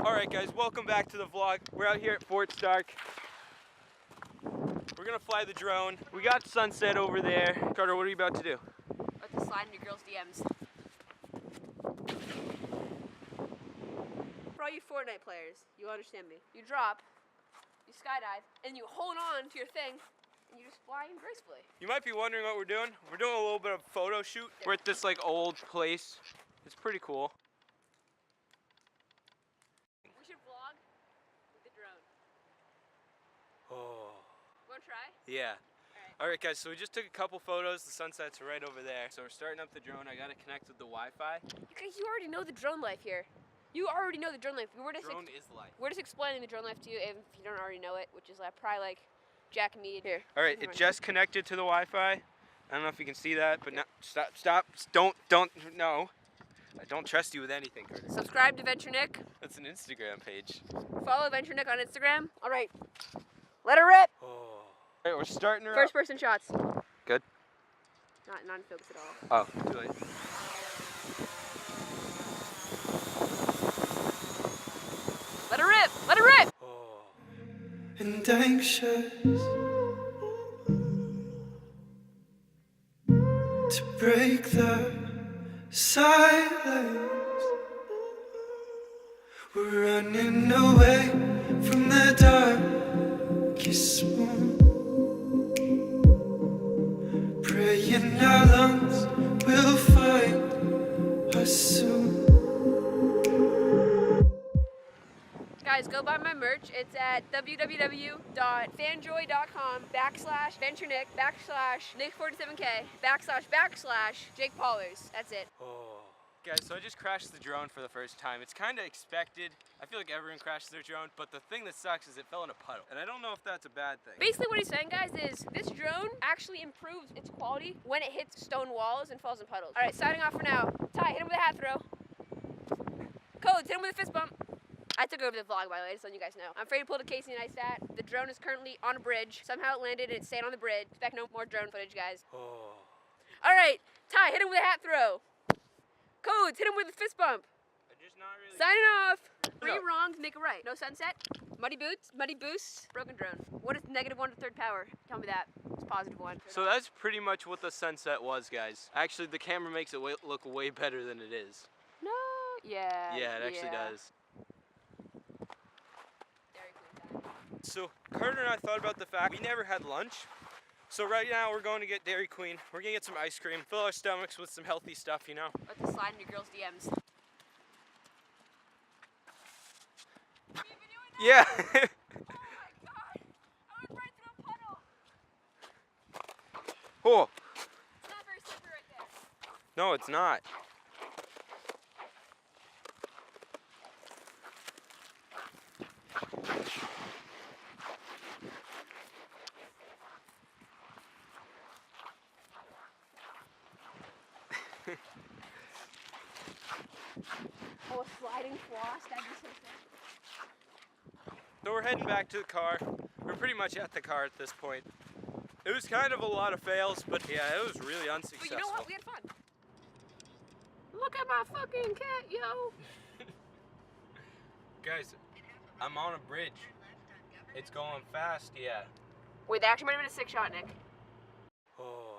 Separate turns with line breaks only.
Alright guys, welcome back to the vlog. We're out here at Fort Stark. We're gonna fly the drone. We got sunset over there. Carter, what are you about to do?
About to slide in your girl's DMs. For all you Fortnite players, you understand me. You drop, you skydive, and you hold on to your thing, and you just fly in gracefully.
You might be wondering what we're doing. We're doing a little bit of photo shoot. We're at this like old place. It's pretty cool.
We should vlog with the drone.
Oh.
Wanna try?
Yeah. Alright guys, so we just took a couple photos. The sunset's right over there. So we're starting up the drone. I gotta connect with the Wi-Fi.
You guys, you already know the drone life here. You already know the drone life.
Drone is life.
We're just explaining the drone life to you if you don't already know it, which is probably like Jack and me here.
Alright, it just connected to the Wi-Fi. I don't know if you can see that, but no, stop, no. I don't trust you with anything, Curtis.
Subscribe to Venture Nick.
That's an Instagram page.
Follow Venture Nick on Instagram. Alright, let her rip.
Oh. Alright, we're starting her
First
up.
person shots.
Good.
Not in focus at all.
Oh, too late.
Let her rip! Let her rip!
Oh.
And anxious to break the silence. We're running away from the darkest moon, praying our lungs will find us soon.
Guys, go buy my merch. It's at www.fanjoy.com/venturenick/Nick47k/Jake Paulers. That's it.
Oh. Guys, so I just crashed the drone for the first time. It's kind of expected. I feel like everyone crashes their drone, but the thing that sucks is it fell in a puddle. And I don't know if that's a bad thing.
Basically what he's saying, guys, is this drone actually improves its quality when it hits stone walls and falls in puddles. All right, signing off for now. Ty, hit him with a hat throw. Codes, hit him with a fist bump. I took over the vlog, by the way, just letting you guys know. I'm afraid to pull the Kayton and stat. The drone is currently on a bridge. Somehow it landed and it's staying on the bridge. Expect no more drone footage, guys.
Oh.
All right, Ty, hit him with a hat throw. Codes, hit him with a fist bump.
I just not really.
Signing off.
No.
3 wrongs make a right. No sunset, muddy boots, muddy boosts, broken drone. What is -1 to third power? Tell me that. It's +1.
So that's pretty much what the sunset was, guys. Actually, the camera makes it look way better than it is.
No. Yeah.
Yeah, it actually does.
Dairy Queen time.
So Carter and I thought about the fact we never had lunch. So right now we're going to get Dairy Queen. We're gonna get some ice cream, fill our stomachs with some healthy stuff, you know.
About to slide in your girl's DMs.
Yeah.
Oh my god! I went right through a puddle.
Oh.
It's not very slippery right there.
No, it's not.
Oh, a sliding floss? That'd be so sick.
So we're heading back to the car. We're pretty much at the car at this point. It was kind of a lot of fails, but yeah, it was really unsuccessful.
But you know what? We had fun. Look at my fucking cat, yo.
Guys, I'm on a bridge. It's going fast, yeah.
Wait, that actually might have been a 6 shot, Nick.
Oh.